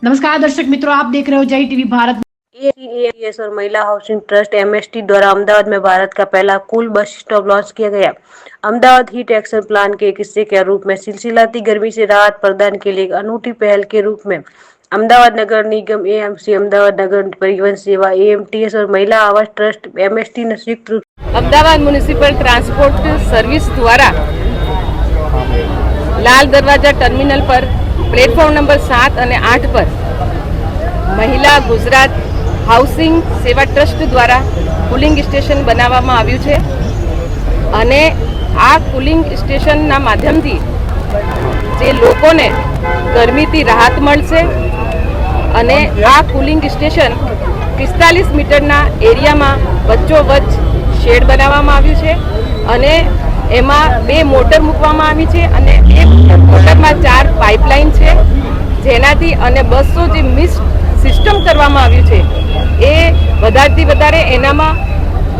नमस्कार दर्शक मित्रों, आप देख रहे हो जय टीवी भारत। एएस और महिला हाउसिंग ट्रस्ट एमएसटी द्वारा अहमदाबाद में भारत का पहला कूल बस स्टॉप लॉन्च किया गया। अहमदाबाद हीट एक्शन प्लान के एक हिस्से के रूप में सिलसिलाती गर्मी से राहत प्रदान के लिए एक अनूठी पहल के रूप में अहमदाबाद नगर निगम एएमसी, अहमदाबाद नगर परिवहन सेवा एएमटीएस और महिला आवास ट्रस्ट एमएसटी ने संयुक्त रूप अहमदाबाद म्युनिसिपल ट्रांसपोर्ट सर्विस द्वारा लाल दरवाजा टर्मिनल पर प्लेटफॉर्म नंबर 7 અને 8 પર મહિલા ગુજરાત હાઉસિંગ સેવા ટ્રસ્ટ દ્વારા કુલિંગ સ્ટેશન બનાવવામાં આવ્યું છે અને આ કુલિંગ સ્ટેશનના માધ્યમથી જે લોકોને ગરમીથી રાહત મળશે અને આ કુલિંગ સ્ટેશન 45 મીટરના એરિયામાં વચ્ચોવચ્ચ શેડ બનાવવામાં આવ્યું છે અને એમાં 2 મોટર મૂકવામાં આવી છે અને એક મોટરમાં 4 પાઇપલાઇન છે જેનાથી અને 200 જે મિસ્ટ સિસ્ટમ કરવામાં આવ્યું છે એ વધારેથી વધારે એનામાં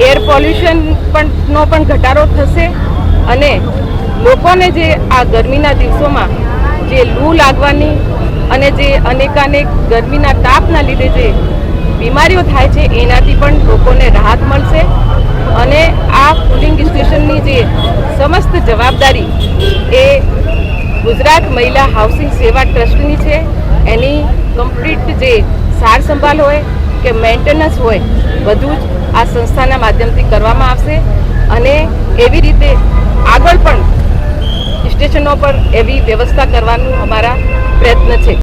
એર પોલ્યુશન પણ ઘટાડો થશે અને લોકોને જે આ ગરમીના દિવસોમાં જે લૂ લાગવાની અને જે અનેકાનેક ગરમીના તાપના લીધે જે બીમારીઓ થાય છે એનાથી પણ લોકોને રાહત મળશે અને આ કુલિંગ સ્ટેશનની જે સમસ્ત જવાબદારી એ ગુજરાત મહિલા હાઉસિંગ સેવા ટ્રસ્ટની છે। એની કમ્પ્લીટ જે સાર સંભાળ હોય કે મેન્ટેનન્સ હોય બધું જ આ સંસ્થાના માધ્યમથી કરવામાં આવશે અને એવી રીતે આગળ પણ સ્ટેશનો પર એવી વ્યવસ્થા કરવાનું અમારા પ્રયત્ન છે।